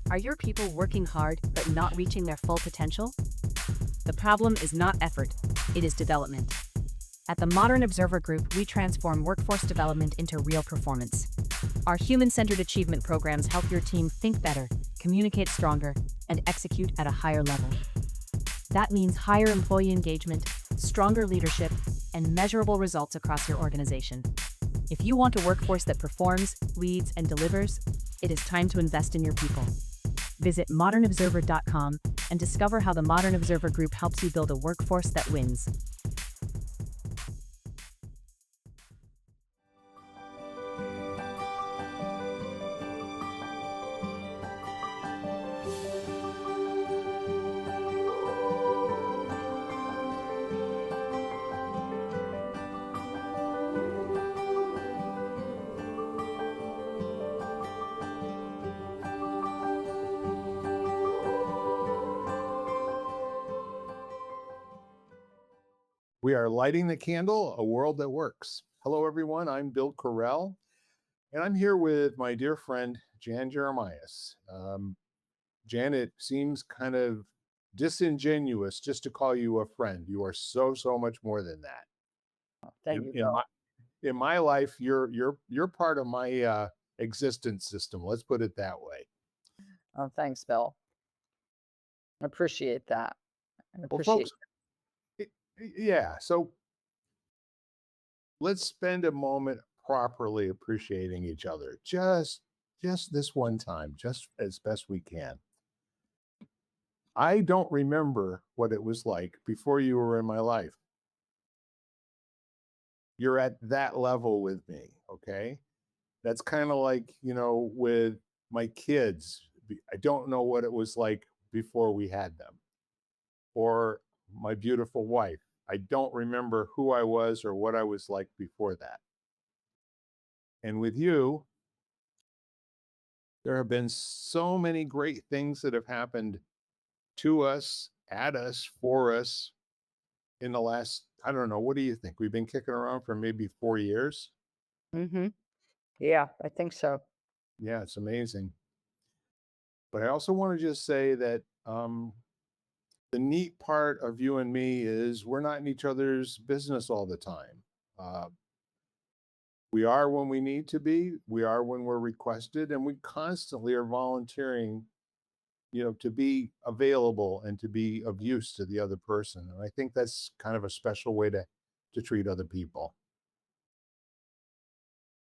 Are your people working hard but not reaching their full potential? The problem is not effort, it is development. At the Modern Observer Group, we transform workforce development into real performance. Our human-centered achievement programs help your team think better, communicate stronger, and execute at a higher level. That means higher employee engagement, stronger leadership, and measurable results across your organization. If you want a workforce that performs, leads, and delivers, it is time to invest in your people. Visit modernobserver.com and discover how the Modern Observer Group helps you build a workforce that wins. We are lighting the candle, a world that works. Hello, everyone. I'm Bill Correll, and I'm here with my dear friend, Jan Jeremias. Jan, it seems kind of disingenuous just to call you a friend. You are so much more than that. Thank In, you, in Bill. my in my life, you're part of my existence system. Let's put it that way. Oh, thanks, Bill. I appreciate that. I Well, appreciate folks, yeah. So let's spend a moment properly appreciating each other. Just this one time, just as best we can. I don't remember what it was like before you were in my life. You're at that level with me, okay? That's kind of like, with my kids. I don't know what it was like before we had them, or my beautiful wife. I don't remember who I was or what I was like before that. And with you, there have been so many great things that have happened to us, at us, for us in the last, I don't know, what do you think? We've been kicking around for maybe 4 years. it. Yeah, I think so. Yeah, it's amazing. But I also want to just say that the neat part of you and me is we're not in each other's business all the time. Uh, we are when we need to be, we are when we're requested, and we constantly are volunteering, to be available and to be of use to the other person. And I think that's kind of a special way to treat other people.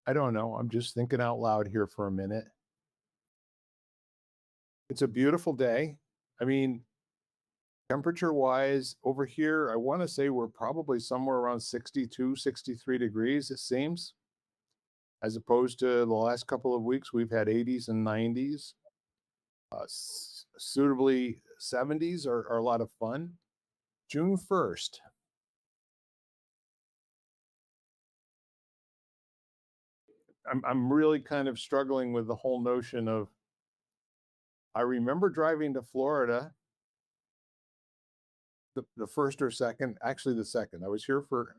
I don't know. I'm just thinking out loud here for a minute. It's a beautiful day. I mean, temperature wise, over here, I want to say we're probably somewhere around 62, 63 degrees, it seems, as opposed to the last couple of weeks, we've had 80s and 90s. Suitably 70s are a lot of fun. June 1st. I'm really kind of struggling with the whole notion of I remember driving to Florida the first or second, actually the second. I was here for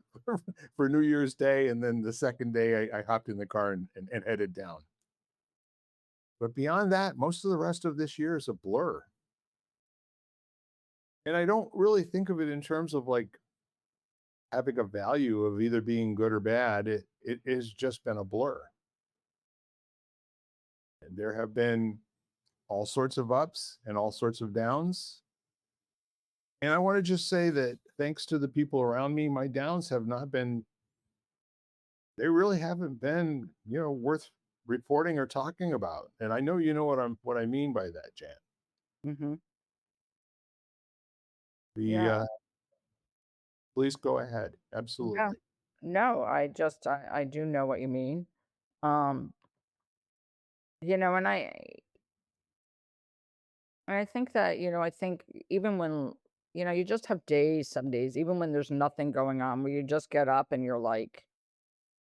for New Year's Day, and then the second day I hopped in the car and headed down. But beyond that, most of the rest of this year is a blur. And I don't really think of it in terms of like having a value of either being good or bad. It has just been a blur. And there have been all sorts of ups and all sorts of downs. And I want to just say that thanks to the people around me, my downs have not been, they really haven't been, worth reporting or talking about. And I know you know what I mean by that, Jan. hmm The Yeah. please go ahead. Yeah. Absolutely. No, I do know what you mean. Um, and I think that, I think even when, you just have days, some days, even when there's nothing going on, where you just get up and you're like,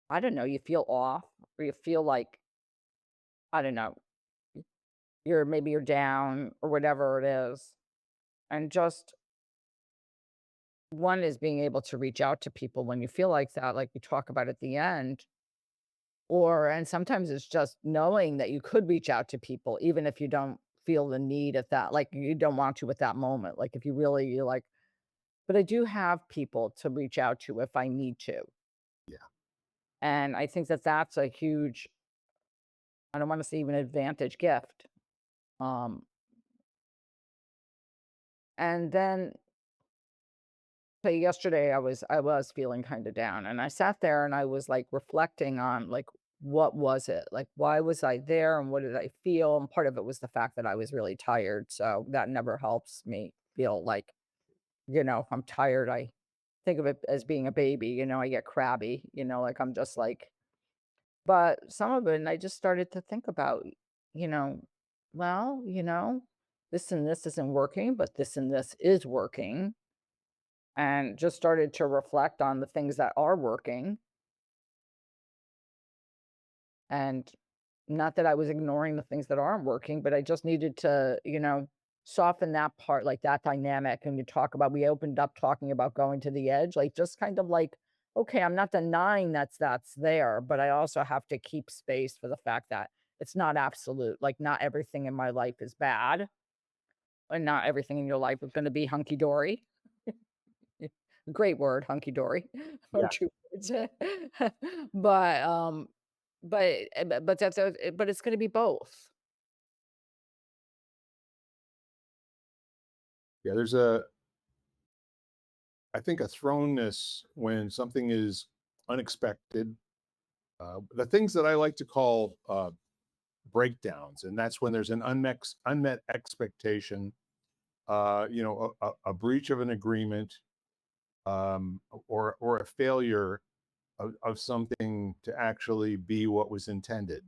I don't know, you feel off, or you feel like, I don't know, maybe you're down or whatever it is. And just one is being able to reach out to people when you feel like that, like we talk about at the end, and sometimes it's just knowing that you could reach out to people, even if you don't feel the need at that, like, you don't want to at that moment, like, if you really you're like but I do have people to reach out to if I need to, Yeah. and I think that that's a huge I don't wanna say even advantage, gift, um, and then so yesterday I was feeling kinda down, and I sat there and I was, like, reflecting on, like, what was it? Like, why was I there and what did I feel? And part of it was the fact that I was really tired, so that never helps me feel like, I'm tired. I think of it as being a baby, I get crabby, like, I'm just like but some of it and I just started to think about, you know, well, this and this isn't working, but this and this is working and just started to reflect on the things that are working and not that I was ignoring the things that aren't working, but I just needed to, soften that part, like that dynamic. And we opened up talking about going to the edge, like just kind of like, okay, I'm not denying that's there, but I also have to keep space for the fact that it's not absolute. Like not everything in my life is bad, and not everything in your life is going to be hunky dory. Great word, hunky dory, or Yeah. two words. but but that's but it's going to be both. Yeah. I think, a thrownness when something is unexpected. The things that I like to call breakdowns, and that's when there's an unmet expectation, a breach of an agreement, or a failure of something to actually be what was intended.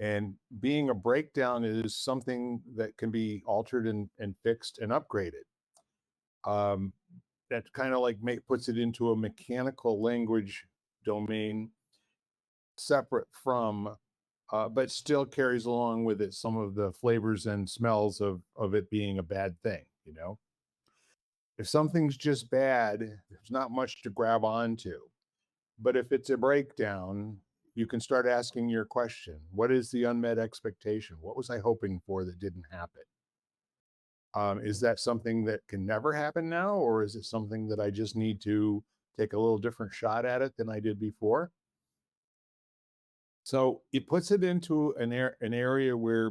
And being a breakdown is something that can be altered and fixed and upgraded. Um, that kind of like puts it into a mechanical language domain separate from, but still carries along with it some of the flavors and smells of it being a bad thing. If something's just bad, there's not much to grab onto. But if it's a breakdown, you can start asking your question: what is the unmet expectation? What was I hoping for that didn't happen? Is that something that can never happen now, or is it something that I just need to take a little different shot at it than I did before? So it puts it into an area where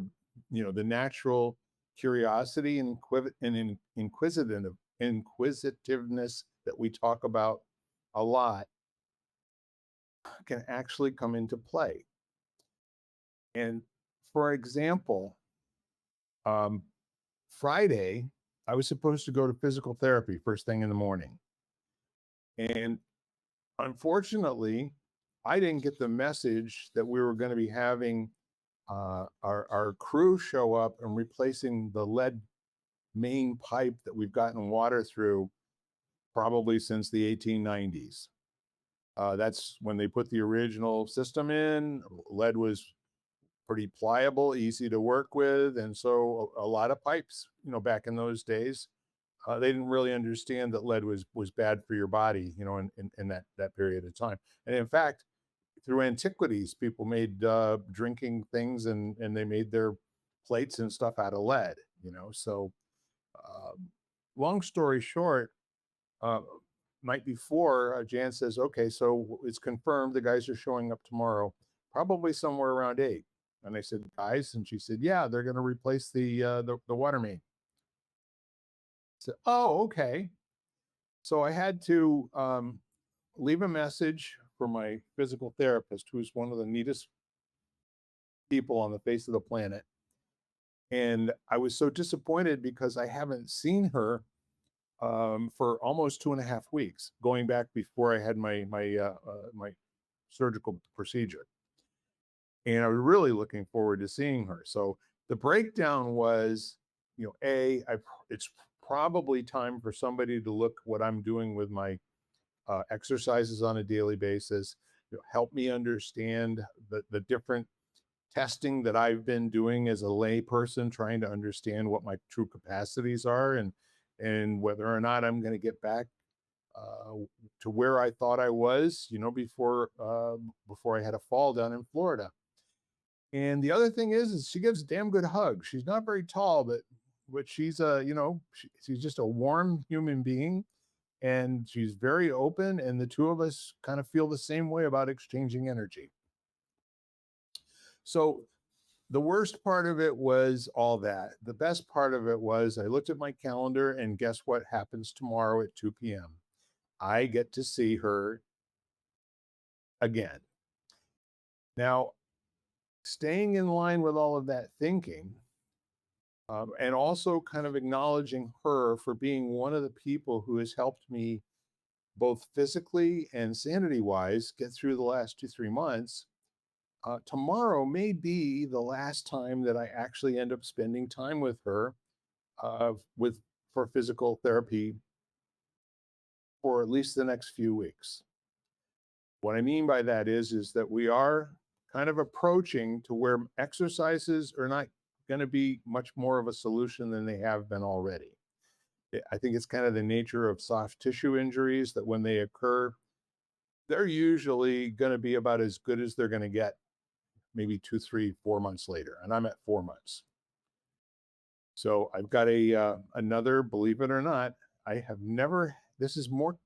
the natural curiosity and inquisitiveness that we talk about a lot can actually come into play. And for example, um, Friday, I was supposed to go to physical therapy first thing in the morning. And unfortunately, I didn't get the message that we were going to be having our crew show up and replacing the lead main pipe that we've gotten water through probably since the 1890s. That's when they put the original system in. Lead was pretty pliable, easy to work with, and so a lot of pipes, back in those days, they didn't really understand that lead was bad for your body, in that period of time. And in fact, through antiquities, people made drinking things, and they made their plates and stuff out of lead. So um, long story short, uh, night before, Jan says, "Okay, so it's confirmed the guys are showing up tomorrow, probably somewhere around 8." And I said, "Guys?" And she said, "Yeah, they're going to replace the water main." I said, "Oh, okay." So I had to leave a message for my physical therapist, who's one of the neatest people on the face of the planet. And I was so disappointed because I haven't seen her for almost 2.5 weeks, going back before I had my surgical procedure, and I was really looking forward to seeing her. So the breakdown was, it's probably time for somebody to look what I'm doing with my exercises on a daily basis. Help me understand the different testing that I've been doing as a lay person, trying to understand what my true capacities are, and whether or not I'm going to get back uh, to where I thought I was, before I had a fall down in Florida. And the other thing is she gives a damn good hug. She's not very tall, but she's a, she's just a warm human being, and she's very open, and the two of us kind of feel the same way about exchanging energy. So the worst part of it was all that. The best part of it was I looked at my calendar, and guess what happens tomorrow at 2 p.m.? I get to see her again. Now, staying in line with all of that thinking, and also kind of acknowledging her for being one of the people who has helped me both physically and sanity wise get through the last 2, 3 months. Tomorrow may be the last time that I actually end up spending time with her, with for physical therapy for at least the next few weeks. What I mean by that is that we are kind of approaching to where exercises are not going to be much more of a solution than they have been already. I think it's kind of the nature of soft tissue injuries that when they occur, they're usually going to be about as good as they're going to get, maybe 2, 3, 4 months later. And I'm at 4 months. So I've got another, believe it or not, I have never, this is more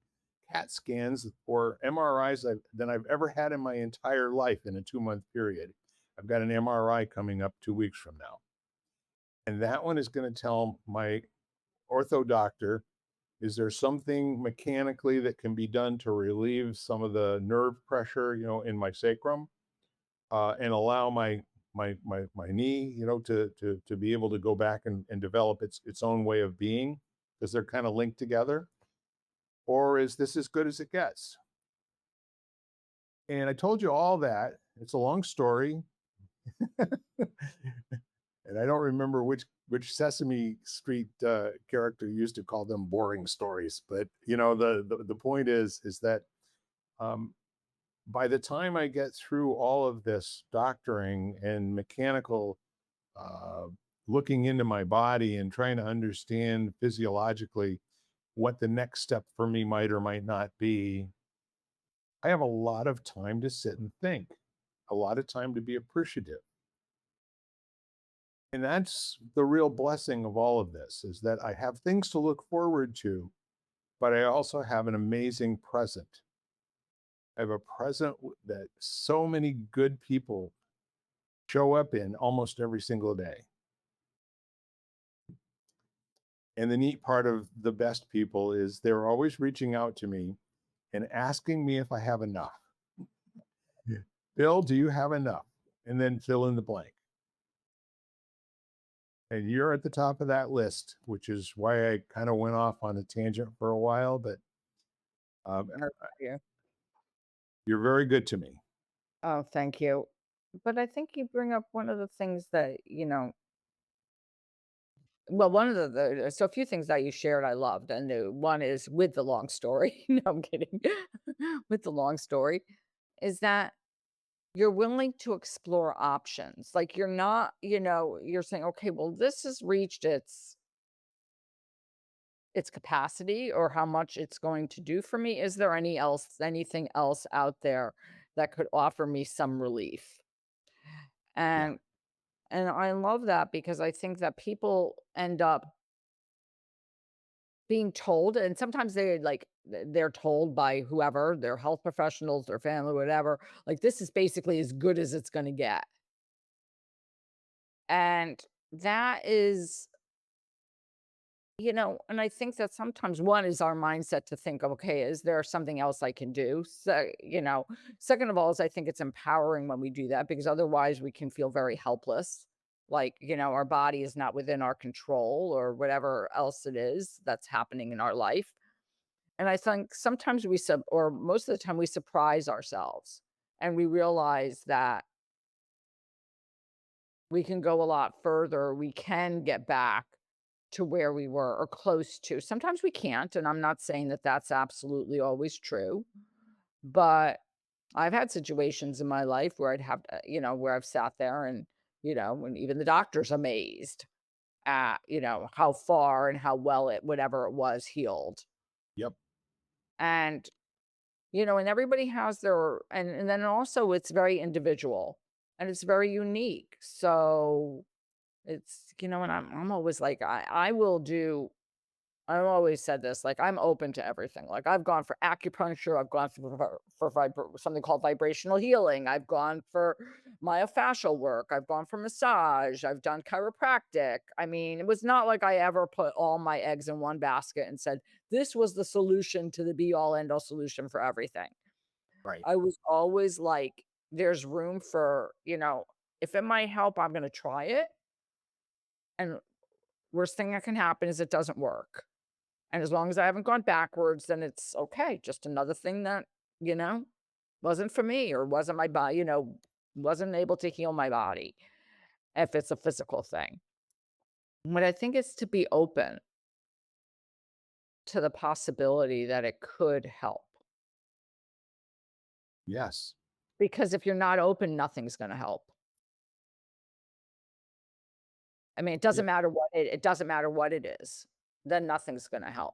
CAT scans or MRIs than I've ever had in my entire life in a 2 month period. I've got an MRI coming up 2 weeks from now. And that one is going to tell my ortho doctor, is there something mechanically that can be done to relieve some of the nerve pressure, in my sacrum, and allow my knee, to be able to go back and develop its own way of being, because they're kind of linked together? Or is this as good as it gets? And I told you all that. It's a long story. And I don't remember which Sesame Street character used to call them boring stories, but the point is that, um, by the time I get through all of this doctoring and mechanical, uh, looking into my body and trying to understand physiologically what the next step for me might or might not be, I have a lot of time to sit and think, a lot of time to be appreciative. And that's the real blessing of all of this, is that I have things to look forward to, but I also have an amazing present. I have a present that so many good people show up in almost every single day. And the neat part of the best people is they're always reaching out to me and asking me if I have enough. Yeah. Bill, do you have enough? And then fill in the blank. And you're at the top of that list, which is why I kind of went off on a tangent for a while, but um, Oh, yeah. you're very good to me. Oh, thank you. But I think you bring up one of the things that, well, one of so a few things that you shared I loved and knew. One is with the long story. No, I'm kidding. With the long story is that you're willing to explore options. Like you're not, you're saying, okay, well, this has reached its capacity or how much it's going to do for me. Is there anything else out there that could offer me some relief? Yeah. And and I love that because I think that people end up being told, and sometimes they're told by whoever, their health professionals, their family, whatever, like this is basically as good as it's going to get. And that is, and I think that sometimes one is our mindset to think, okay, is there something else I can do? So, second of all, is I think it's empowering when we do that because otherwise we can feel very helpless. Like, our body is not within our control or whatever else it is that's happening in our life. And I think sometimes or most of the time we surprise ourselves and we realize that we can go a lot further. We can get back to where we were or close to. Sometimes we can't, and I'm not saying that that's absolutely always true, but I've had situations in my life where I'd have, where I've sat there and, when even the doctor's amazed at, how far and how well whatever it was healed. Yep. And, and everybody has and then also it's very individual. and it's very unique. So it's, and I'm always like, I will do I've always said this, like, I'm open to everything. Like, I've gone for acupuncture, I've gone for something called vibrational healing, I've gone for myofascial work, I've gone for massage, I've done chiropractic. I mean, it was not like I ever put all my eggs in one basket and said, this was the solution to the be all end all solution for everything. Right. I was always like, there's room for, if it might help, I'm going to try it. And worst thing that can happen is it doesn't work. And as long as I haven't gone backwards, then it's okay. Just another thing that, you know, wasn't for me or wasn't my body, wasn't able to heal my body if it's a physical thing. But I think it's to be open to the possibility that it could help. Yes. Because if you're not open, nothing's going to help. I mean, it Yeah. doesn't matter it doesn't matter what it is. Then nothing's going to help.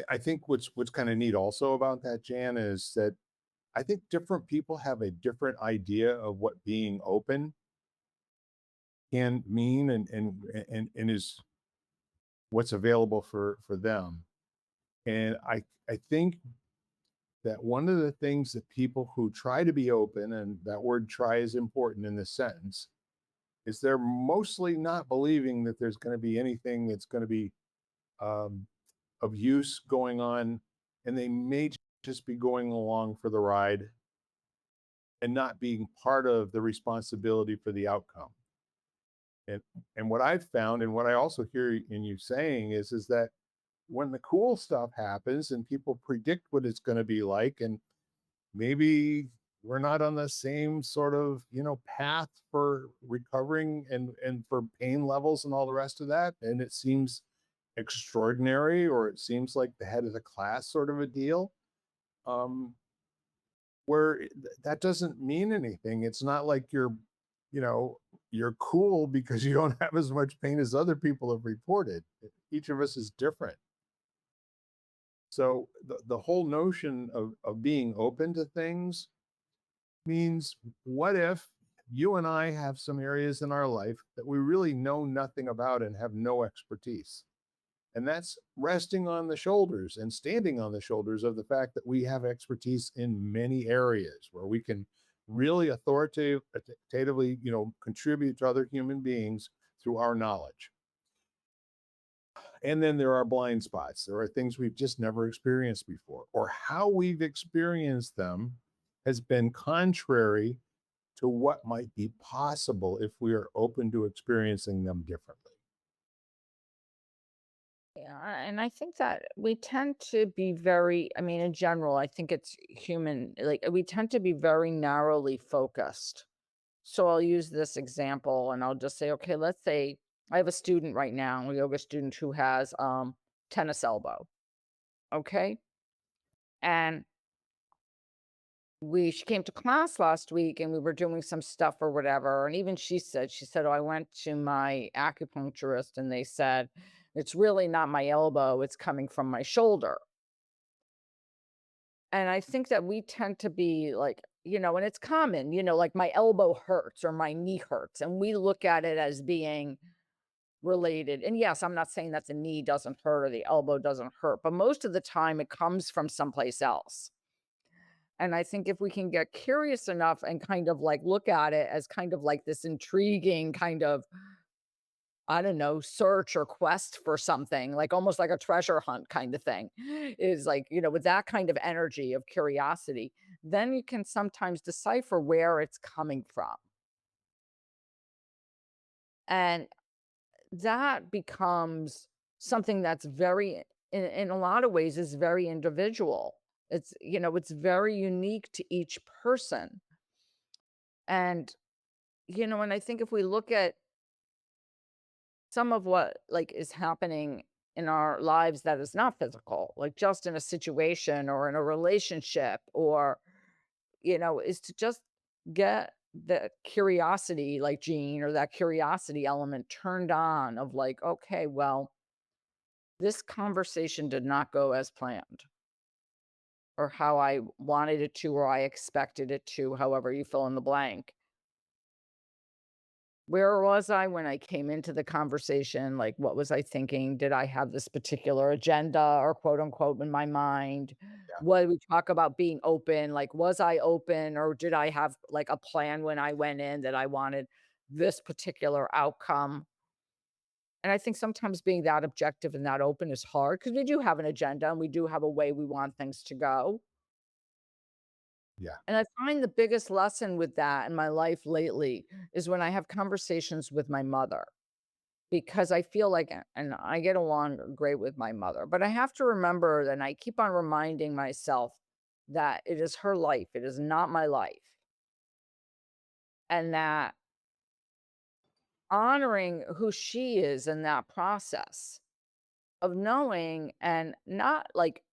I think what's kind of neat also about that, Jan, is that I think different people have a different idea of what being open can mean and is what's available for them. And I think that one of the things that people who try to be open, and that word try is important in this sentence, is they're mostly not believing that there's going to be anything that's going to be um, of use going on, and they may just be going along for the ride and not being part of the responsibility for the outcome. And and what I've found, and what I also hear in you saying is that when the cool stuff happens and people predict what it's going to be like, and maybe we're not on the same sort of path for recovering and for pain levels and all the rest of that, and it seems extraordinary, or it seems like the head of the class sort of a deal, um where that doesn't mean anything. It's not like you know you're cool because you don't have as much pain as other people have reported. Each of us is different. So the whole notion of being open to things means, what if you and I have some areas in our life that we really know nothing about and have no expertise? And that's resting on the shoulders and standing on the shoulders of the fact that we have expertise in many areas where we can really authoritatively, contribute to other human beings through our knowledge. And then there are blind spots. There are things we've just never experienced before, or how we've experienced them has been contrary to what might be possible if we are open to experiencing them differently. Yeah, and I think that we tend to be I mean, in general, I think it's human, like we tend to be very narrowly focused. So I'll use this example and I'll just say, okay, let's say I have a student right now, a yoga student who has tennis elbow. Okay. And she came to class last week and we were doing some stuff or whatever. And even she said, oh, I went to my acupuncturist and they said, it's really not my elbow, it's coming from my shoulder. And I think that we tend to be like, and it's common, like my elbow hurts or my knee hurts. And we look at it as being related. And yes, I'm not saying that the knee doesn't hurt or the elbow doesn't hurt, but most of the time it comes from someplace else. And I think if we can get curious enough and kind of like look at it as kind of like this intriguing kind of, I don't know, search or quest for something, like almost like a treasure hunt kind of thing, is like, with that kind of energy of curiosity, then you can sometimes decipher where it's coming from. And that becomes something that's in a lot of ways, is very individual. It's very unique to each person. And, and I think if we look at some of what like is happening in our lives that is not physical, like just in a situation or in a relationship or, is to just get the curiosity, like Gene, or that curiosity element turned on of like, okay, well, this conversation did not go as planned. or how I wanted it to, or I expected it to, however you fill in the blank. Where was I when I came into the conversation? Like, what was I thinking? Did I have this particular agenda or quote unquote in my mind? Yeah. What we talk about being open, like, was I open or did I have like a plan when I went in that I wanted this particular outcome? And I think sometimes being that objective and that open is hard because we do have an agenda and we do have a way we want things to go. Yeah. And I find the biggest lesson with that in my life lately is when I have conversations with my mother. Because I feel like and I get along great with my mother, but I have to remember, and I keep on reminding myself that it is her life, it is not my life, and that honoring who she is in that process of knowing and not, like,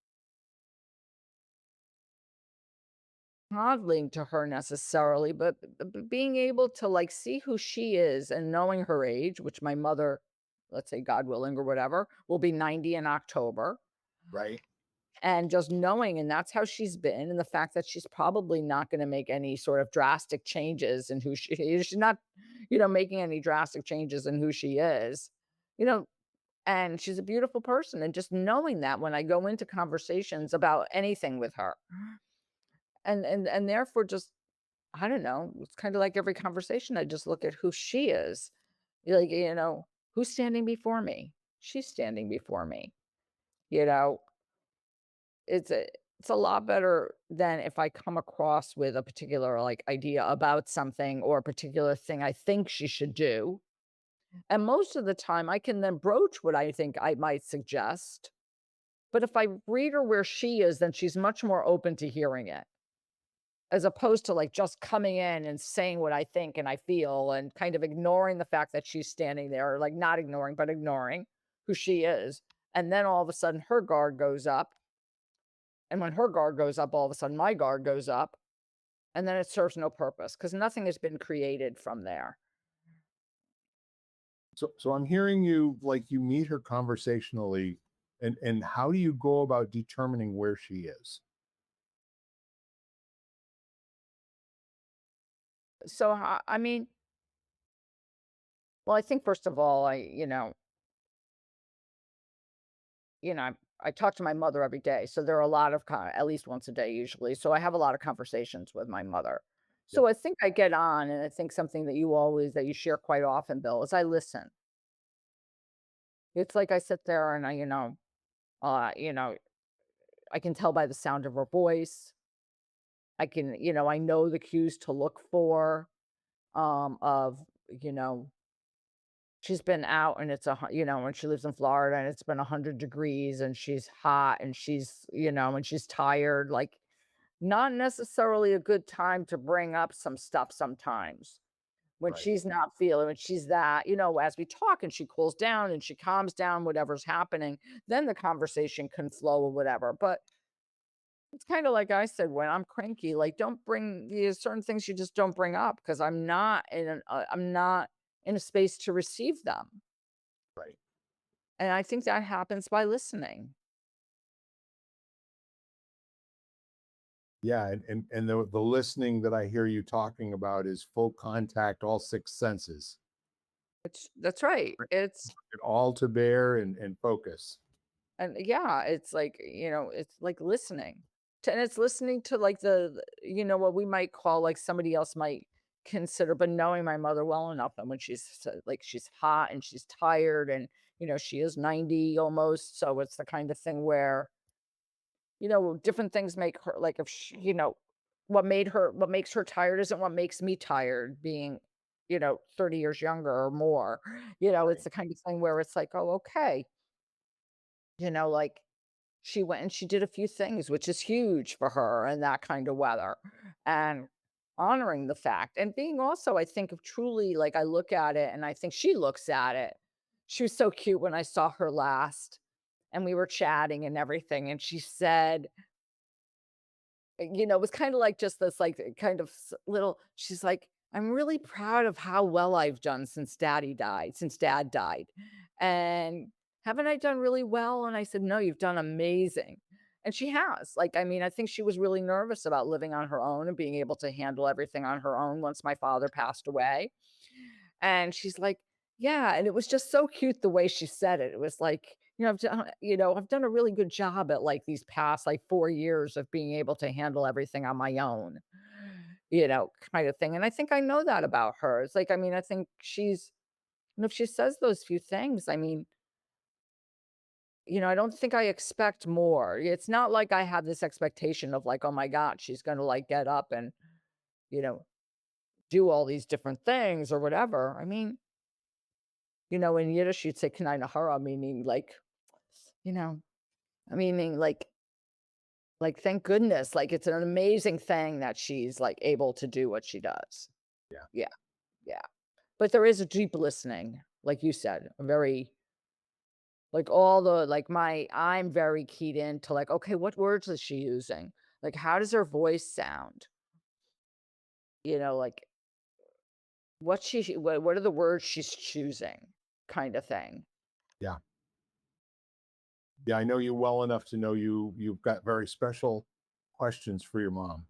coddling to her necessarily, but being able to, like, see who she is and knowing her age, which my mother, let's say, God willing or whatever, will be 90 in October. Right. And just knowing and that's how she's been, and the fact that she's probably not gonna make any sort of drastic changes in who she is. She's not, making any drastic changes in who she is, you know, and she's a beautiful person, and just knowing that when I go into conversations about anything with her, and therefore just I don't know, it's kinda like every conversation, I just look at who she is. Like, who's standing before me? She's standing before me, you know? It's a lot better than if I come across with a particular, like, idea about something or a particular thing I think she should do, and most of the time, I can then broach what I think I might suggest, but if I read her where she is, then she's much more open to hearing it, as opposed to, like, just coming in and saying what I think and I feel and kind of ignoring the fact that she's standing there, or, like, not ignoring, but ignoring who she is, and then all of a sudden her guard goes up, and when her guard goes up, all of a sudden my guard goes up, and then it serves no purpose because nothing has been created from there. So I'm hearing you like you meet her conversationally, and how do you go about determining where she is? So, I mean, well, I think first of all, I talk to my mother every day, so there are a lot of at least once a day usually. So I have a lot of conversations with my mother. Yep. So I think I get on, and I think something that you share quite often, Bill, is I listen. It's like I sit there and uh, you know, I can tell by the sound of her voice. I know the cues to look for, of, you know, she's been out and when she lives in Florida and it's been 100 degrees and she's hot and and she's tired, like, not necessarily a good time to bring up some stuff sometimes. When Right. she's not feeling, when she's that, as we talk and she cools down and she calms down, whatever's happening, then the conversation can flow or whatever. But it's kind of like I said, when I'm cranky, like, don't bring certain things you just don't bring up because I'm not in a space to receive them. Right. And I think that happens by listening. Yeah, and the listening that I hear you talking about is full contact, all six senses. That's right. Bring It's it all to bear and focus. and yeah, it's like, it's like listening. And it's listening to like what we might call like somebody else might consider, but knowing my mother well enough and when like she's hot and she's tired and she is 90 almost. So it's the kind of thing where, different things make her like if she, what makes her tired isn't what makes me tired being 30 years younger or more. It's Right. the kind of thing where it's like, oh, okay, like she went and she did a few things, which is huge for her in that kind of weather. And honoring the fact and being also, I think, of truly like I look at it and I think she looks at it. She was so cute when I saw her last and we were chatting and everything. And she said, it was kind of like just this, like, kind of little, she's like, I'm really proud of how well I've done since dad died. And haven't I done really well? And I said, no, you've done amazing. And she has. Like, I mean, I think she was really nervous about living on her own and being able to handle everything on her own once my father passed away. And she's like, "Yeah," and it was just so cute the way she said it. It was like, I've done a really good job at, like, these past, like, 4 years of being able to handle everything on my own, kind of thing, and I think I know that about her. It's like, I mean, I think if she says those few things, I mean, I don't think I expect more. It's not like I have this expectation of, like, "Oh my god, she's gonna, like, get up and, you know, do all these different things," or whatever. I mean, in Yiddish, you'd say "Knei Nahara," meaning like, you know, meaning like, thank goodness, like, it's an amazing thing that she's, like, able to do what she does. Yeah. Yeah, yeah. But there is a deep listening, like you said, a very like, all the like, I'm very keyed into, like, okay, what words is she using? Like, how does her voice sound? Like, what are the words she's choosing kinda thing. Yeah. Yeah, I know you well enough to know you've got very special questions for your mom.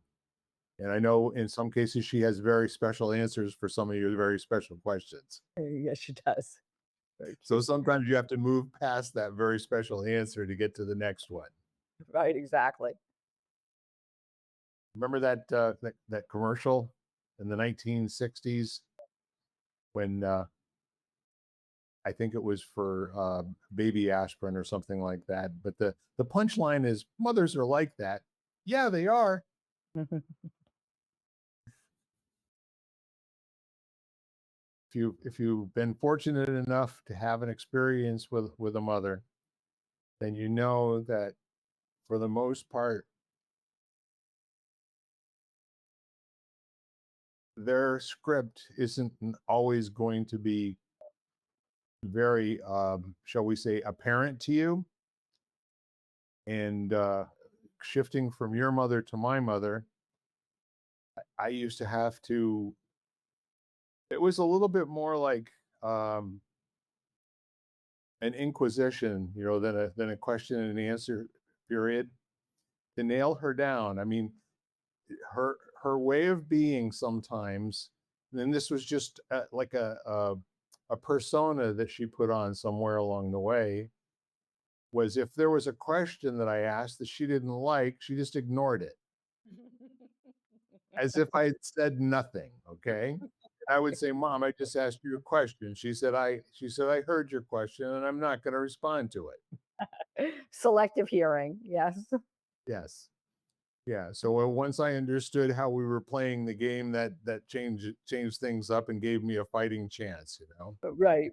And I know in some cases she has very special answers for some of your very special questions. Yes, she does. Very So cute. sometimes you have to move past that very special answer to get to the next one. Right, exactly. Remember that commercial in the 1960s when I think it was for baby aspirin or something like that. But the punchline is mothers are like that. Yeah, they are. If you've been fortunate enough to have an experience with a mother, then you know that for the most part, their script isn't always going to be very, shall we say, apparent to you. And shifting from your mother to my mother, I used to have to. It was a little bit more like um, an inquisition, than a question and answer period to nail her down. I mean, her way of being sometimes, and this was just like a persona that she put on somewhere along the way, was if there was a question that I asked that she didn't like, she just ignored it as if I had said nothing. Okay. I would say, Mom, I just asked you a question. She said, I heard your question and I'm not going to respond to it. Selective hearing, yes. Yes. Yeah. So once I understood how we were playing the game, that changed things up and gave me a fighting chance. Right.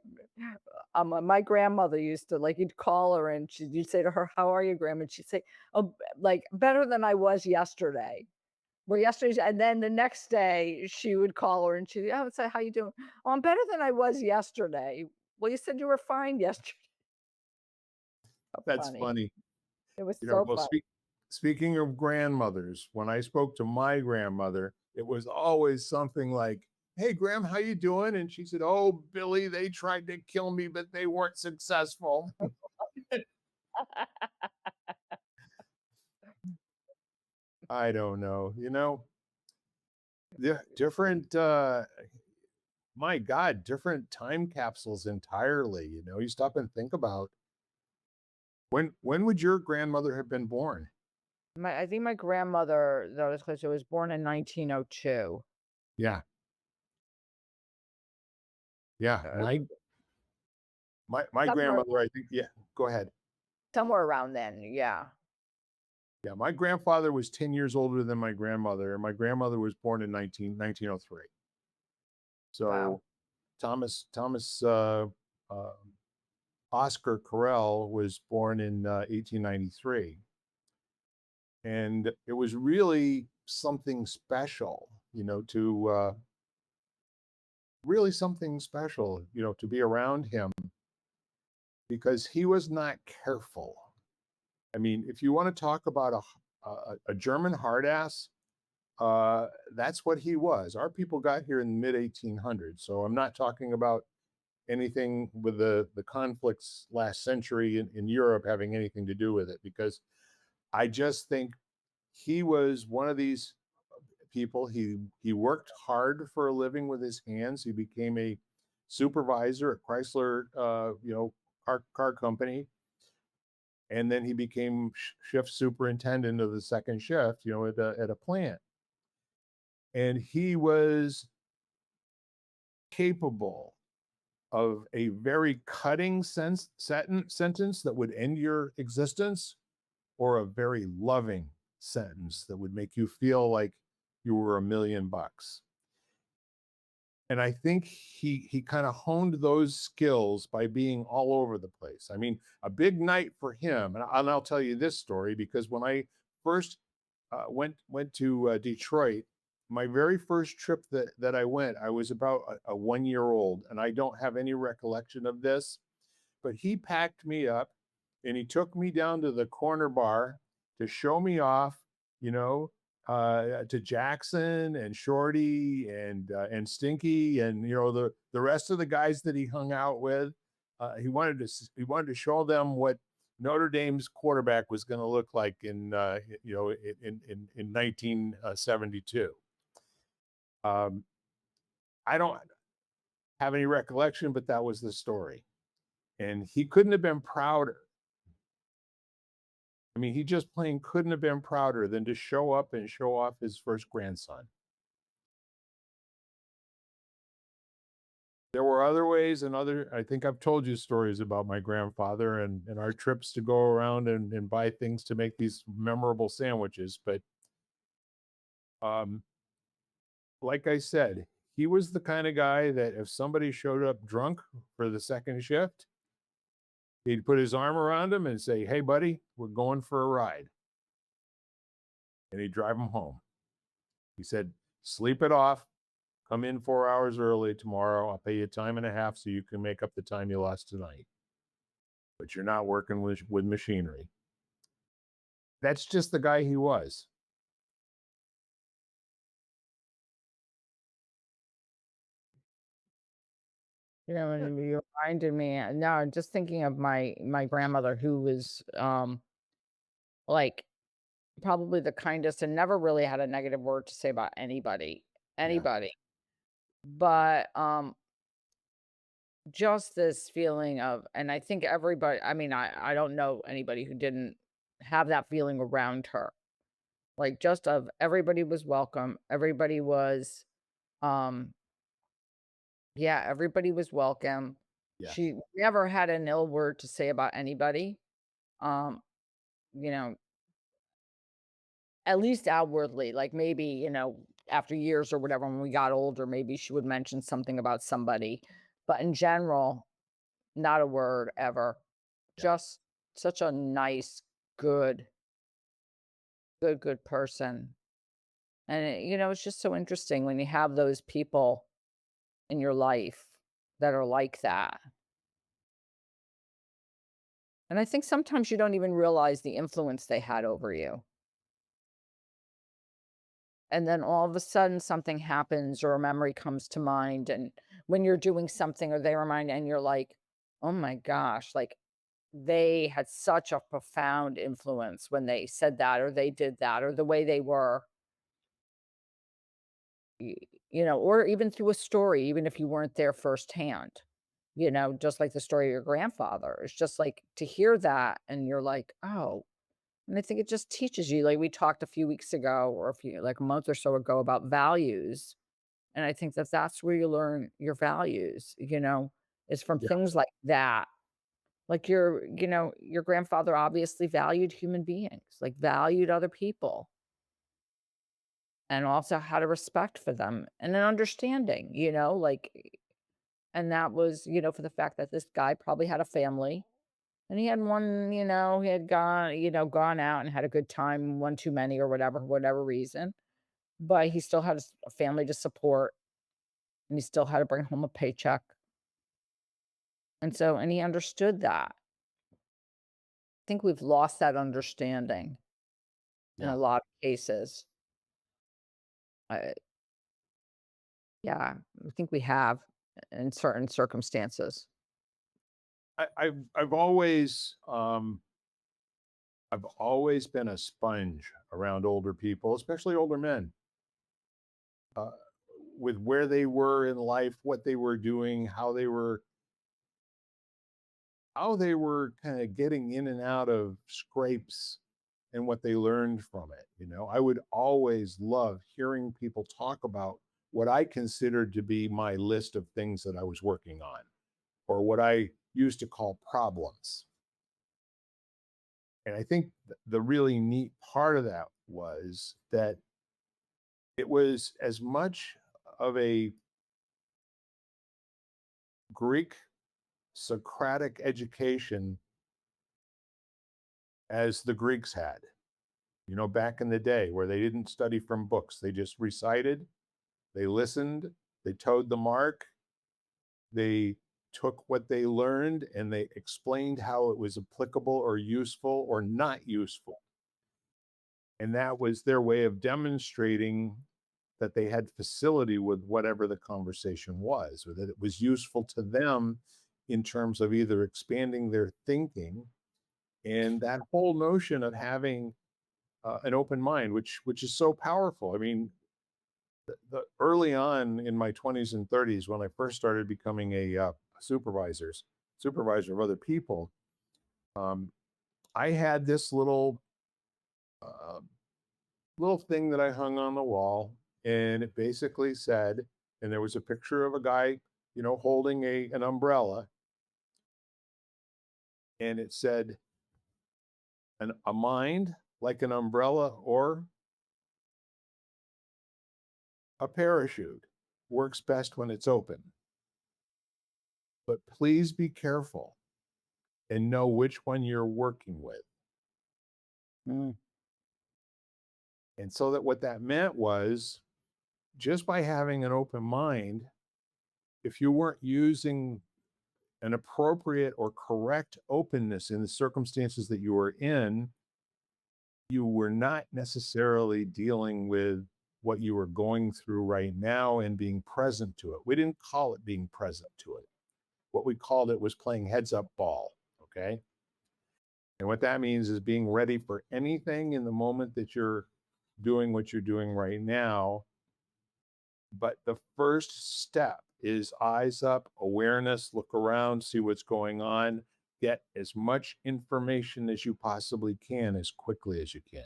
My grandmother used to like, you'd call her and you'd say to her, "How are you, grandma?" And she'd say, "Oh, like better than I was yesterday." Well, yesterday, and then the next day she would call her and I would say, "How you doing?" "Oh, I'm better than I was yesterday." "Well, you said you were fine yesterday." So That's funny. funny. It was so Well, funny. speaking of grandmothers, when I spoke to my grandmother, it was always something like, "Hey, Graham, how you doing?" And she said, "Oh, Billy, they tried to kill me, but they weren't successful." I don't know. The different my God, different time capsules entirely. You stop and think about when would your grandmother have been born? I think my grandmother, that was close, was born in 1902. Yeah, yeah. Uh, My somewhere grandmother, I think, yeah, go ahead. somewhere around then, yeah. Yeah, my grandfather was 10 years older than my grandmother, and my grandmother was born in 1903. Wow. So Thomas uh, Oscar Correll was born in 1893. And it was really something special, to really something special, to be around him because he was not careful. I mean, if you want to talk about a German hard ass, that's what he was. Our people got here in the mid 1800s. So I'm not talking about anything with the conflicts last century in Europe having anything to do with it because I just think he was one of these people. He worked hard for a living with his hands. He became a supervisor at Chrysler, car company, and then he became shift superintendent of the second shift, at a plant. And he was capable of a very cutting sentence that would end your existence, or a very loving sentence that would make you feel like you were $1 million. And I think he kind of honed those skills by being all over the place. I mean, a big night for him, and I'll tell you this story because when I first went to Detroit, my very first trip that I went, I was about a 1 year old, and I don't have any recollection of this, but he packed me up and he took me down to the corner bar to show me off, you know, to Jackson and Shorty and Stinky and the rest of the guys that he hung out with. He wanted to show them what Notre Dame's quarterback was going to look like in 1972. I don't have any recollection, but that was the story, and he couldn't have been prouder. I mean, he just plain couldn't have been prouder than to show up and show off his first grandson. There were other ways, I think I've told you stories about my grandfather and our trips to go around and buy things to make these memorable sandwiches. But um, like I said, he was the kind of guy that if somebody showed up drunk for the second shift, he'd put his arm around him and say, "Hey, buddy, we're going for a ride." And he'd drive him home. He said, "Sleep it off. Come in 4 hours early tomorrow. I'll pay you time and a half so you can make up the time you lost tonight. But you're not working with machinery." That's just the guy he was. And you reminded me, now I'm just thinking of my grandmother who was, like, probably the kindest and never really had a negative word to say about anybody, Yeah. anybody. But, just this feeling of, and I think everybody, I mean, I don't know anybody who didn't have that feeling around her. Like, just of everybody was welcome, everybody was, um yeah, everybody was welcome. Yes. She never had an ill word to say about anybody, um, you know, at least outwardly, like, maybe, after years or whatever, when we got older, maybe she would mention something about somebody, but in general, not a word ever. Yeah. Just such a nice, good, good person. And it's just so interesting when you have those people in your life that are like that. And I think sometimes you don't even realize the influence they had over you. And then all of a sudden something happens or a memory comes to mind, and when you're doing something or they remind, and you're like, "Oh my gosh, like they had such a profound influence when they said that or they did that or the way they were." y- or even through a story, even if you weren't there firsthand, just like the story of your grandfather. It's just like to hear that and you're like, "Oh." And I think it just teaches you, like we talked a few weeks ago or like a month or so ago, about values. And I think that that's where you learn your values, is from Yeah. things like that. Like your grandfather obviously valued human beings, like valued other people, and also had a respect for them and an understanding, like, and that was, for the fact that this guy probably had a family. And he had one, he had gone out and had a good time, one too many or whatever, for whatever reason. But he still had a family to support, and he still had to bring home a paycheck. And so, and he understood that. I think we've lost that understanding in Yeah. a lot of cases. Yeah, I think we have in certain circumstances. I've always I've always been a sponge around older people, especially older men, uh, with where they were in life, what they were doing, how they were kind of getting in and out of scrapes and what they learned from it. I would always love hearing people talk about what I considered to be my list of things that I was working on, or what I used to call problems. And I think the really neat part of that was that it was as much of a Greek Socratic education as the Greeks had, back in the day, where they didn't study from books. They just recited, they listened, they toed the mark, they took what they learned and they explained how it was applicable or useful or not useful. And that was their way of demonstrating that they had facility with whatever the conversation was, or that it was useful to them in terms of either expanding their thinking, and that whole notion of having an open mind, which is so powerful. I mean, the early on in my 20s and 30s, when I first started becoming a supervisor of other people, um, I had this uh, little thing that I hung on the wall, and it basically said, and there was a picture of a guy, holding an umbrella, and it said, a mind like an umbrella or a parachute works best when it's open. But please be careful and know which one you're working with. Mm. And so that what that meant was, just by having an open mind, if you weren't using an appropriate or correct openness in the circumstances that you were in, you were not necessarily dealing with what you were going through right now and being present to it. We didn't call it being present to it. What we called it was playing heads up ball. Okay. And what that means is being ready for anything in the moment that you're doing what you're doing right now. But the first step is eyes up, awareness, look around, see what's going on, get as much information as you possibly can as quickly as you can.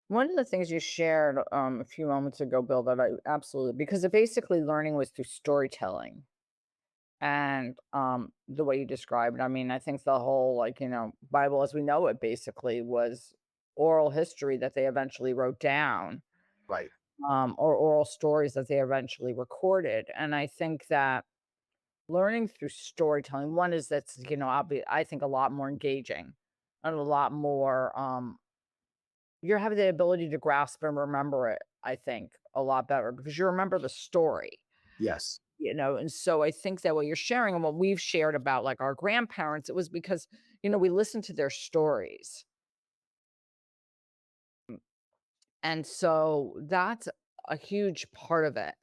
One of the things you shared a few moments ago, Bill, that I absolutely, because it basically learning was through storytelling and the way you described it. I mean, I think the whole, like, Bible as we know it basically was oral history that they eventually wrote down, Right. or oral stories that they eventually recorded. And I think that learning through storytelling, one is that's, I think a lot more engaging and a lot more, you have the ability to grasp and remember it, I think, a lot better because you remember the story, Yes. and so I think that what you're sharing and what we've shared about like our grandparents, it was because, we listened to their stories. And so that's a huge part of it.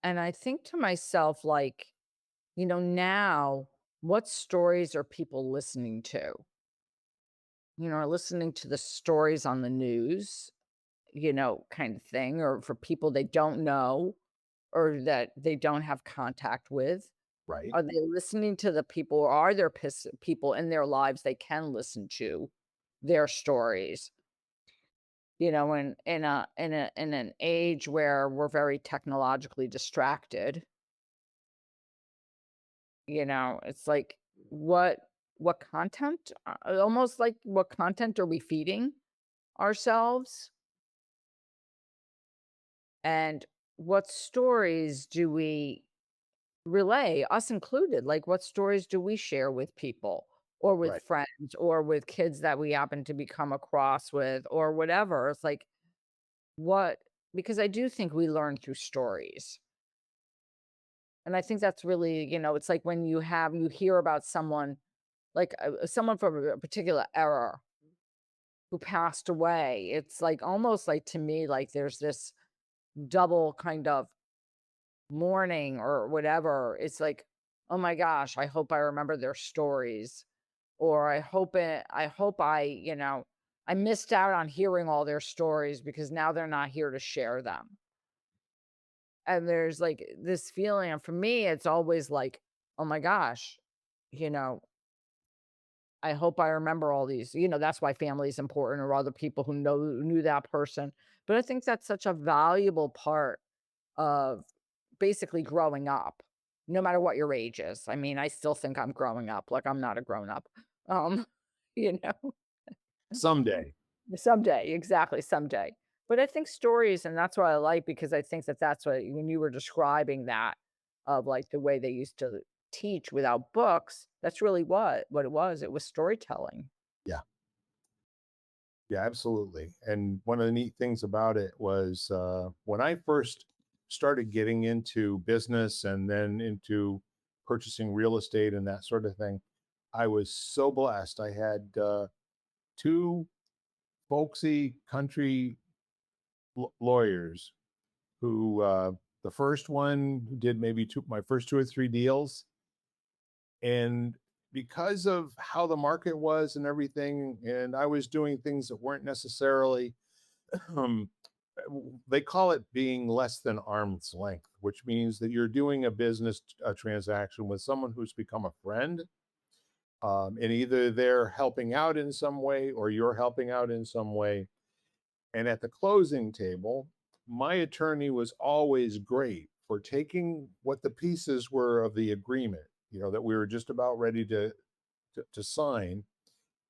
And I think to myself, like, now what stories are people listening to? Are listening to the stories on the news, kind of thing, or for people they don't know or that they don't have contact with? Right. Are they listening to the people, or are there people in their lives they can listen to their stories? And in an age where we're very technologically distracted, it's like what what content, almost like what content are we feeding ourselves? And what stories do we relay, us included? Like, what stories do we share with people or with Right. friends or with kids that we happen to become across with or whatever? It's like, what, because I do think we learn through stories. And I think that's really, it's like when you hear about someone, like someone from a particular era who passed away. It's like almost like to me, like there's this double kind of mourning or whatever. It's like, oh my gosh, I hope I remember their stories. or I hope I missed out on hearing all their stories because now they're not here to share them. And there's like this feeling, and for me, it's always like, oh my gosh, you know, I hope I remember all these. That's why family is important, or other people who knew that person. But I think that's such a valuable part of basically growing up, no matter what your age is. I mean, I still think I'm growing up, like I'm not a grown up. Um, you know, Someday. someday, exactly, someday. But I think stories, and that's what I like, because I think that that's what, when you were describing that, of like the way they used to teach without books, that's really what it was. It was storytelling. Yeah. Yeah, absolutely. And one of the neat things about it was when I first started getting into business and then into purchasing real estate and that sort of thing, I was so blessed. I had two folksy country lawyers who, the first one did maybe my first two or three deals. And because of how the market was and everything, and I was doing things that weren't necessarily um, they call it being less than arm's length, which means that you're doing a business transaction with someone who's become a friend, and either they're helping out in some way or you're helping out in some way. And at the closing table, my attorney was always great for taking what the pieces were of the agreement, that we were just about ready to sign,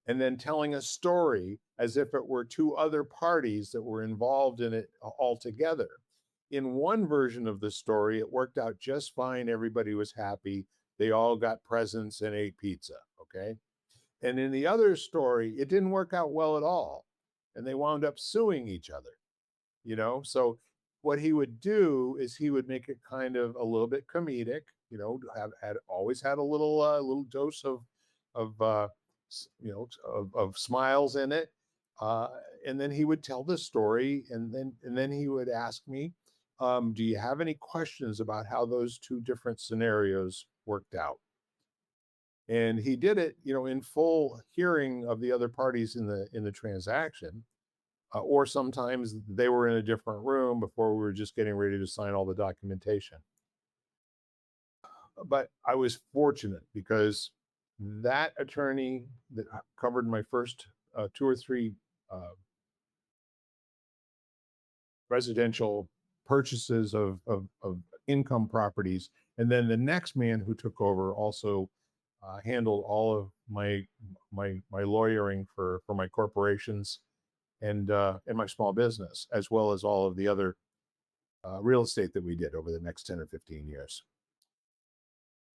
and then telling a story as if it were two other parties that were involved in it altogether. In one version of the story, it worked out just fine. Everybody was happy. They all got presents and ate pizza. Okay. And in the other story, it didn't work out well at all. And they wound up suing each other. So what he would do is he would make it kind of a little bit comedic, have had always had a little dose of of smiles in it. Uh, and then he would tell the story, and then he would ask me, do you have any questions about how those two different scenarios worked out? And he did it, in full hearing of the other parties in the transaction, or sometimes they were in a different room before we were just getting ready to sign all the documentation. But I was fortunate because that attorney that covered my first two or three uh, residential purchases of income properties, and then the next man who took over also handled all of my lawyering for my corporations and my small business, as well as all of the other real estate that we did over the next 10 or 15 years.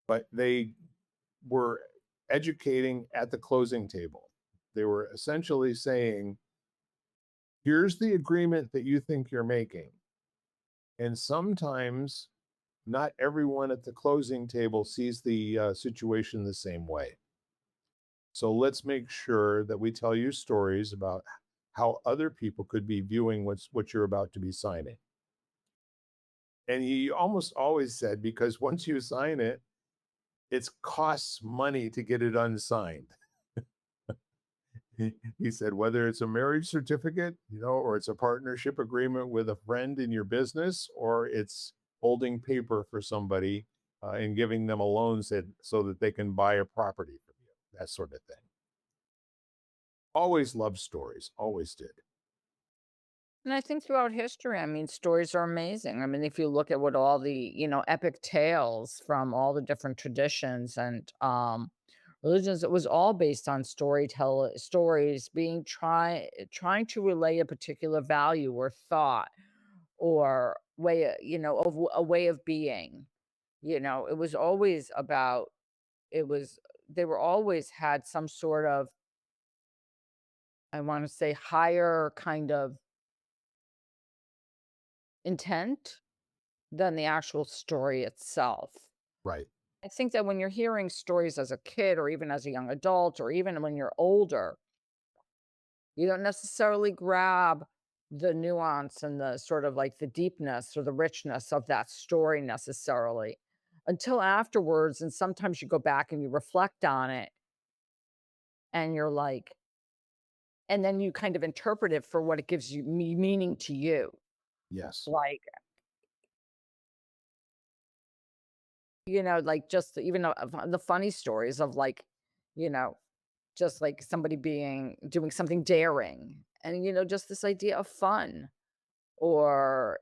But they were educating at the closing table. They were essentially saying, here's the agreement that you think you're making. And sometimes not everyone at the closing table sees the situation the same way. So let's make sure that we tell you stories about how other people could be viewing what you're about to be signing. And he almost always said, because once you sign it, it costs money to get it unsigned. He said, whether it's a marriage certificate, or it's a partnership agreement with a friend in your business, or it's holding paper for somebody and giving them a loan so that they can buy a property from you, that sort of thing. Always loved stories, always did. And I think throughout history, I mean, stories are amazing. I mean, if you look at what all the, epic tales from all the different traditions and religions, it was all based on stories being trying to relay a particular value or thought or way, of a way of being. It was always about it was they were always had some sort of, I want to say, higher kind of intent than the actual story itself. Right. I think that when you're hearing stories as a kid or even as a young adult or even when you're older, you don't necessarily grab the nuance and the sort of like the deepness or the richness of that story necessarily until afterwards. And sometimes you go back and you reflect on it and you're like, and then you kind of interpret it for what it gives you meaning to you. Yes. Like, like just even the funny stories of like, you know, just like somebody doing something daring and, just this idea of fun or,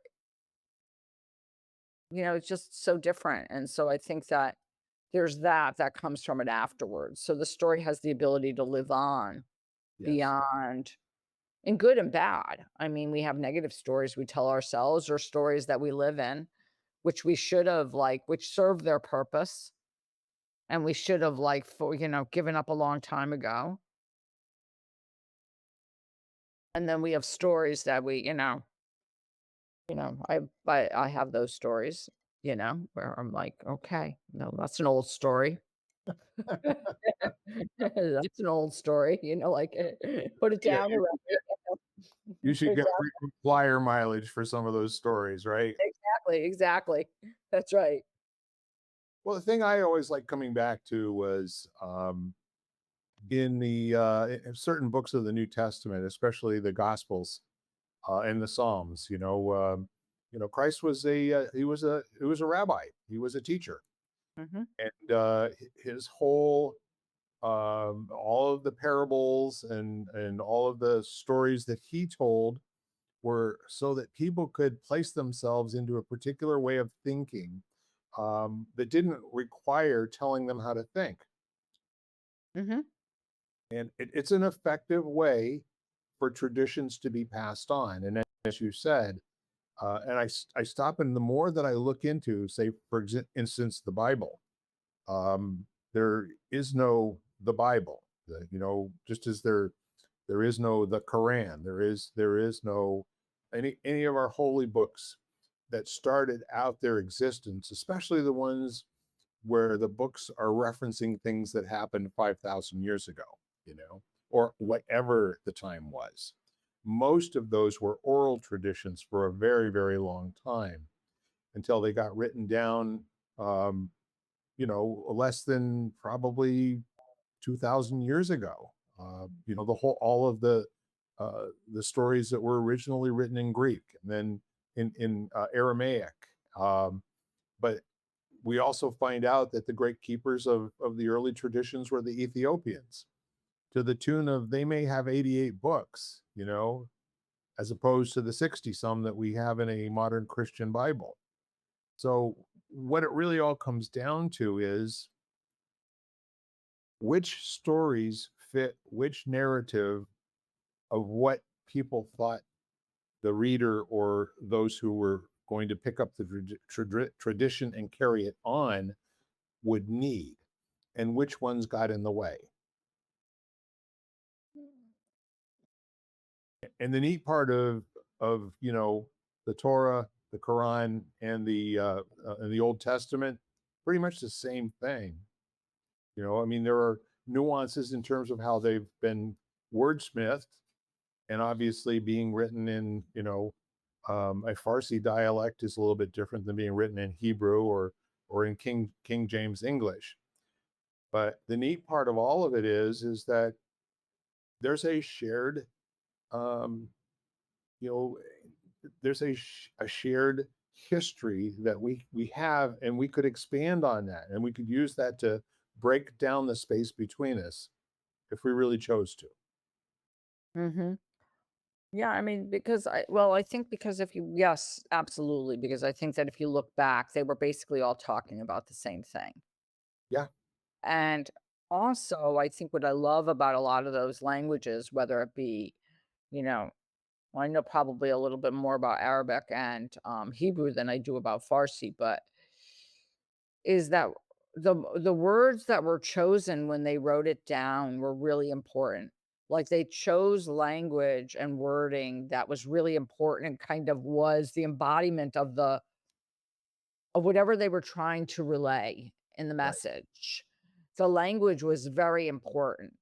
it's just so different. And so I think that there's that comes from it afterwards. So the story has the ability to live on Yes. beyond in good and bad. I mean, we have negative stories we tell ourselves or stories that we live in, which we should have which serve their purpose and we should have given up a long time ago. And then we have stories that I have those stories, where I'm like, okay, no, that's an old story. That's an old story, put it Yeah, down already. you Put should it get down. frequent flyer mileage for some of those stories, right? Exactly, exactly. That's right. Well, the thing I always like coming back to was in the in certain books of the New Testament, especially the Gospels and the Psalms. Christ was he was a rabbi. He was a teacher, Mhm, and his whole all of the parables and all of the stories that he told were so that people could place themselves into a particular way of thinking that didn't require telling them how to think. mhm. And it's an effective way for traditions to be passed on. And as you said, and I stop, and the more that I look into, say, for instance, the Bible, there is no the Bible. Just as there is no the Quran, there is no any of our holy books that started out their existence, especially the ones where the books are referencing things that happened 5,000 years ago, you know, or whatever the time was. Most of those were oral traditions for a very, very long time until they got written down, um, less than probably 2,000 years ago. All of the stories that were originally written in Greek and then in Aramaic. Um, but we also find out that the great keepers of the early traditions were the Ethiopians, to the tune of they may have 88 books, as opposed to the 60 some that we have in a modern Christian Bible. So what it really all comes down to is which stories fit which narrative of what people thought the reader or those who were going to pick up the tradition and carry it on would need, and which ones got in the way. And the neat part of the Torah, the Quran, and the Old Testament, pretty much the same thing. I mean, there are nuances in terms of how they've been wordsmithed, and obviously being written in a Farsi dialect is a little bit different than being written in Hebrew or in King James English. But the neat part of all of it is that there's a shared um, you know there's a shared history that we have, and we could expand on that, and we could use that to break down the space between us if we really chose to. Mhm. Yeah, I mean, I think because if you yes, absolutely, because I think that if you look back, they were basically all talking about the same thing. Yeah. And also, I think what I love about a lot of those languages, whether it be, you know, well, I know probably a little bit more about Arabic and Hebrew than I do about Farsi, but is that the words that were chosen when they wrote it down were really important. Like they chose language and wording that was really important and kind of was the embodiment of whatever they were trying to relay in the Right. message. The language was very important.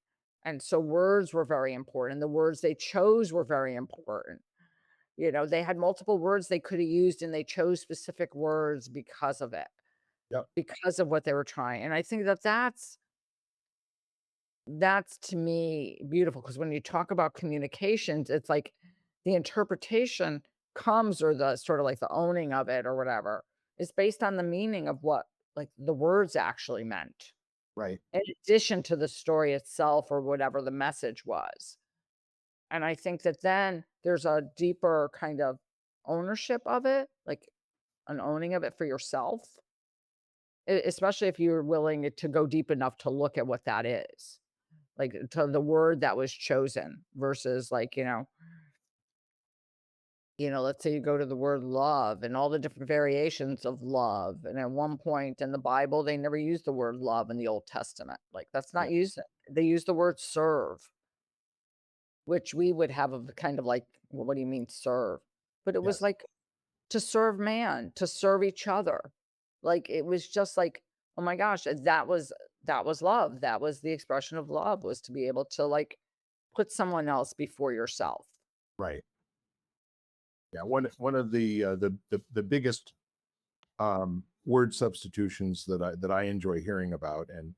And so words were very important. The words they chose were very important. They had multiple words they could have used and they chose specific words because of it, Yep. because of what they were trying. And I think that that's that's to me beautiful because when you talk about communications, it's like the interpretation comes or the sort of like the owning of it or whatever is based on the meaning of what like the words actually meant, Right. in addition to the story itself or whatever the message was. And I think that then there's a deeper kind of ownership of it, like an owning of it for yourself, especially if you're willing to go deep enough to look at what that is, like to the word that was chosen versus like, let's say you go to the word love and all the different variations of love. And at one point in the Bible, they never used the word love in the Old Testament. Like that's not used. Yes. They use the word serve, which we would have of kind of like, well, what do you mean serve? But it was Yes. like to serve man, to serve each other. Like it was just like, oh my gosh, that was love. That was the expression of love was to be able to like put someone else before yourself. Right. Yeah. One of the biggest word substitutions that I enjoy hearing about, and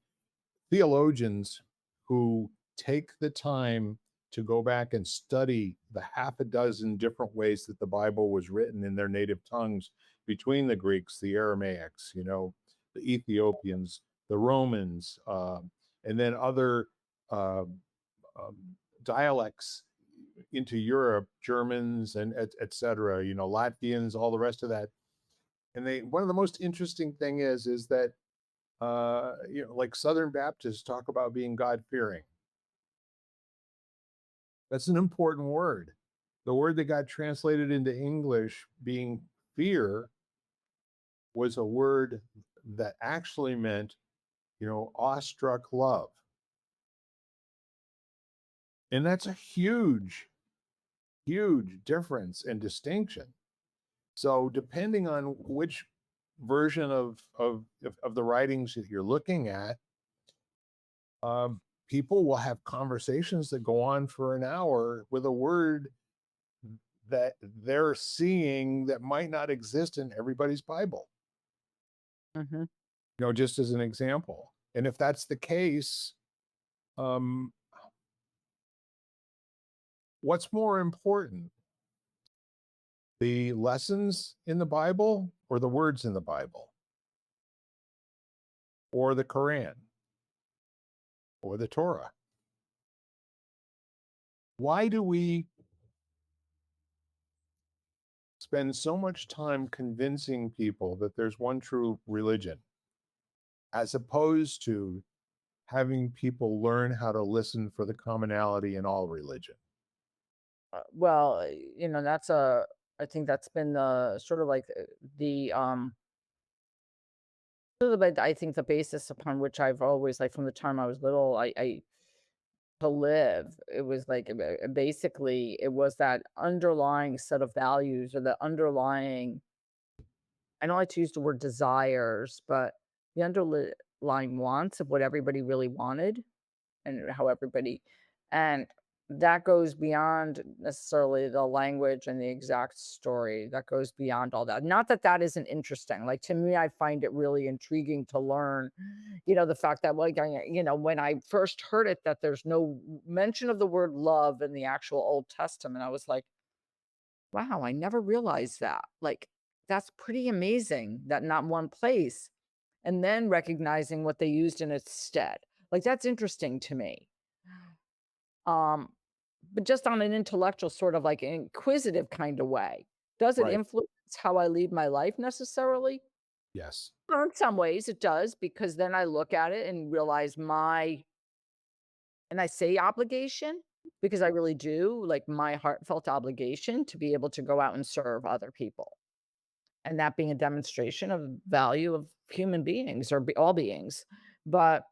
theologians who take the time to go back and study the half a dozen different ways that the Bible was written in their native tongues between the Greeks, the Aramaics, the Ethiopians, the Romans, and then other uh, um, dialects into Europe, Germans and et cetera, Latvians, all the rest of that. And one of the most interesting thing is that like Southern Baptists talk about being God fearing. That's an important word. The word that got translated into English, being fear, was a word that actually meant, awestruck love. And that's a huge, huge difference and distinction. So depending on which version of the writings that you're looking at, um, people will have conversations that go on for an hour with a word that they're seeing that might not exist in everybody's Bible, Hmm. just as an example. And if that's the case, um, what's more important, the lessons in the Bible or the words in the Bible or the Quran or the Torah? Why do we spend so much time convincing people that there's one true religion as opposed to having people learn how to listen for the commonality in all religion? Well, that's I think that's been the sort of like the little bit, I think the basis upon which I've always like from the time I was little, I to live. It was like basically it was that underlying set of values or the underlying, I don't like to use the word desires, but the underlying wants of what everybody really wanted and how everybody, and that goes beyond necessarily the language and the exact story. That goes beyond all that. Not that that isn't interesting. Like to me, I find it really intriguing to learn, the fact that like when I first heard it that there's no mention of the word love in the actual Old Testament, I was like, wow, I never realized that. Like that's pretty amazing that not one place. And then recognizing what they used in its stead. Like that's interesting to me. Um, but just on an intellectual sort of like inquisitive kind of way. Does it Right. influence how I lead my life necessarily? Yes. Well, in some ways it does because then I look at it and realize and I say obligation because I really do like my heartfelt obligation to be able to go out and serve other people. And that being a demonstration of value of human beings or all beings. But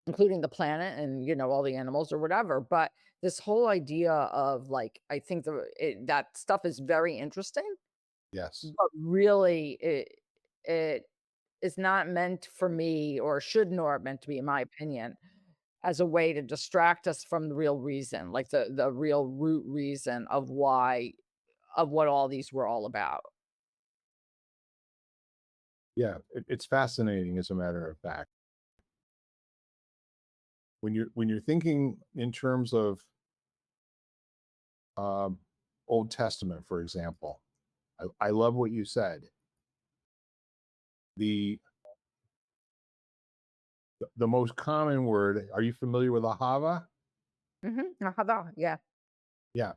including the planet and, all the animals or whatever, but this whole idea of, like, I think that stuff is very interesting, Yes. but really it is not meant for me or should nor meant to be, in my opinion, as a way to distract us from the real reason, like the real root reason of why of what all these were all about. Yeah. It's fascinating, as a matter of fact. when you're thinking in terms of um, Old Testament, for example, I love what you said. The the most common word. Are you familiar with ahava? Yeah. Yeah,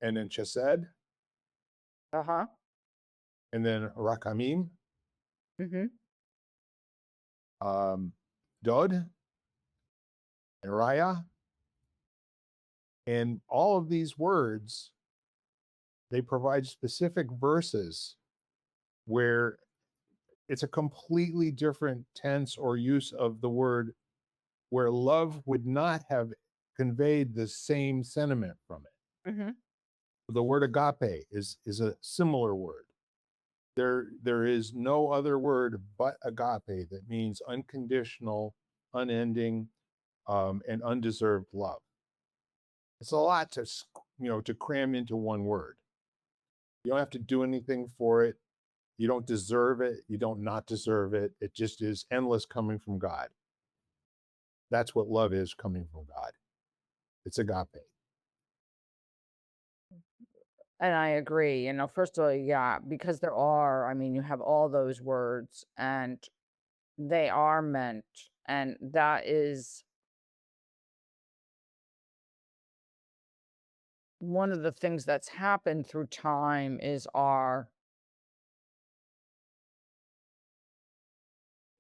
and then chesed, Uh-huh. and then rakamim, Mm-hmm. um, dod, and raya, and all of these words they provide specific verses where it's a completely different tense or use of the word where love would not have conveyed the same sentiment from it. Mm-hmm. The word agape is a similar word. There is no other word but agape that means unconditional, unending, and undeserved love. It's a lot to to cram into one word. You don't have to do anything for it. You don't deserve it. You don't not deserve it. It just is endless coming from God. That's what love is coming from God. It's agape. And I agree. First of all, yeah, because I mean, you have all those words and they are meant, and that is one of the things that's happened through time is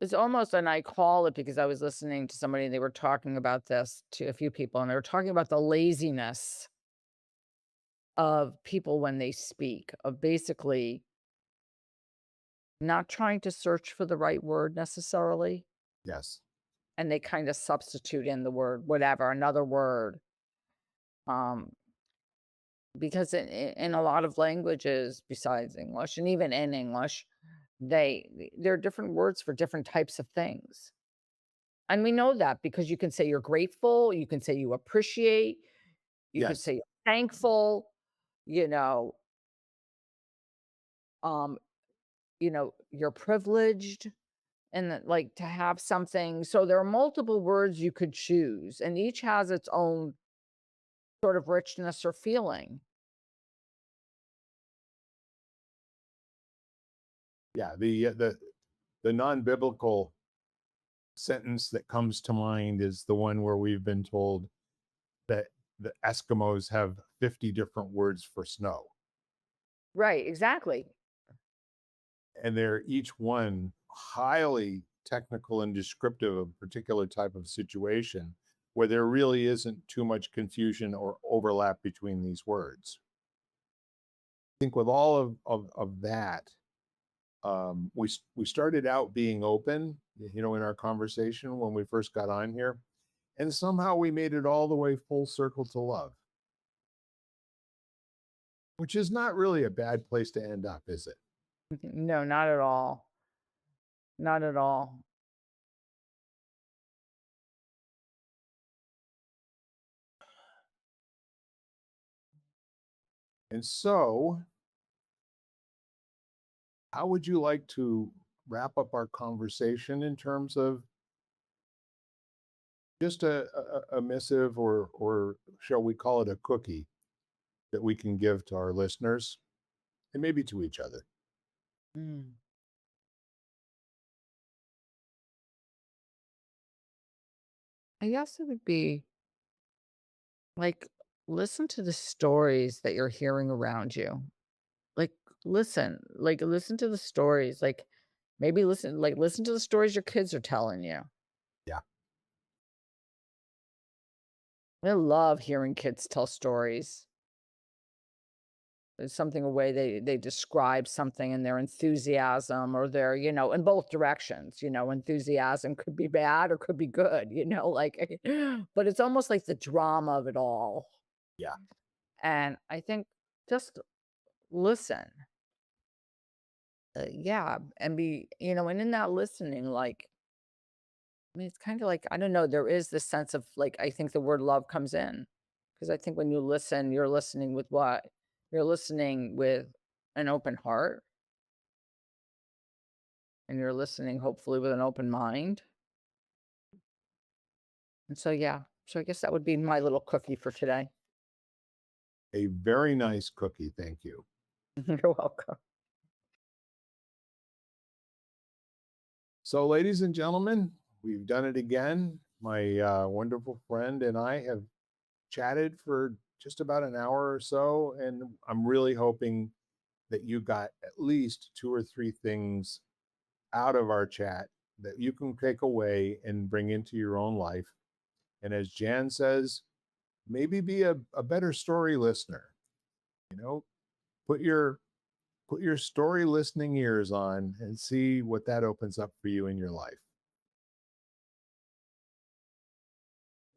it's almost, and I call it because I was listening to somebody, they were talking about this to a few people, and they were talking about the laziness of people when they speak, of basically not trying to search for the right word necessarily, Yes. and they kind of substitute in the word whatever, another word. Um, because in a lot of languages besides English, and even in English, there are different words for different types of things. And we know that because you can say you're grateful, you can say you appreciate, you could Yes. say you're thankful, you know, um, you're privileged and that, like, to have something. So there are multiple words you could choose, and each has its own sort of richness or feeling. Yeah. The non-biblical sentence that comes to mind is the one where we've been told that the Eskimos have 50 different words for snow, Right, exactly. and they're each one highly technical and descriptive of a particular type of situation where there really isn't too much confusion or overlap between these words. I think with all of that, we started out being open, in our conversation when we first got on here, and somehow we made it all the way full circle to love, which is not really a bad place to end up, is it? No, not at all. Not at all. And so, how would you like to wrap up our conversation in terms of just a missive, or shall we call it a cookie that we can give to our listeners and maybe to each other? Mm. I guess it would be like, listen to the stories that you're hearing around you. Like, listen to the stories. Like, maybe listen to the stories your kids are telling you. Yeah. I love hearing kids tell stories. There's something, a way they describe something and their enthusiasm, or their, in both directions. Enthusiasm could be bad or could be good, like, but it's almost like the drama of it all. Yeah. And I think just listen. Yeah. And and in that listening, like, I mean, it's kind of like, I don't know, there is this sense of, like, I think the word love comes in because I think when you listen, you're listening with what? You're listening with an open heart, and you're listening hopefully with an open mind. And so, yeah. So I guess that would be my little cookie for today. A very nice cookie. Thank you. You're welcome. So, ladies and gentlemen, we've done it again. My wonderful friend and I have chatted for just about an hour or so, and I'm really hoping that you got at least 2 or 3 things out of our chat that you can take away and bring into your own life. And as Jan says, maybe be a better story listener. You know, put your story listening ears on and see what that opens up for you in your life.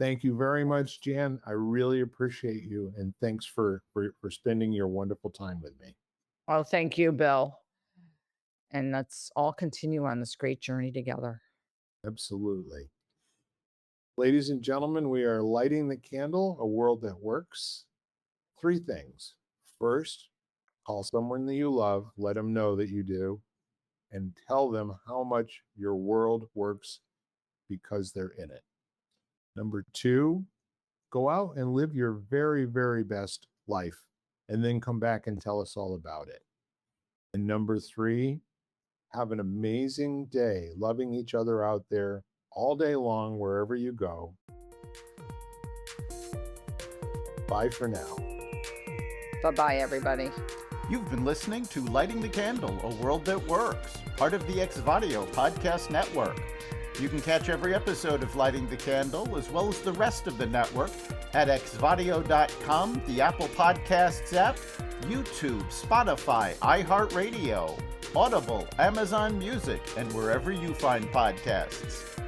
Thank you very much, Jan. I really appreciate you, and thanks for spending your wonderful time with me. Oh, thank you, Bill. And let's all continue on this great journey together. Absolutely. Ladies and gentlemen, we are lighting the candle, a world that works. 3 things. First, call someone that you love, let them know that you do, and tell them how much your world works because they're in it. Number 2, go out and live your very, very best life, and then come back and tell us all about it. And number 3, have an amazing day, loving each other out there all day long, wherever you go. Bye for now. Bye-bye, everybody. You've been listening to Lighting the Candle, a world that works, part of the Exvadio podcast network. You can catch every episode of Lighting the Candle, as well as the rest of the network, at exvadio.com, the Apple Podcasts app, YouTube, Spotify, iHeartRadio, Audible, Amazon Music, and wherever you find podcasts.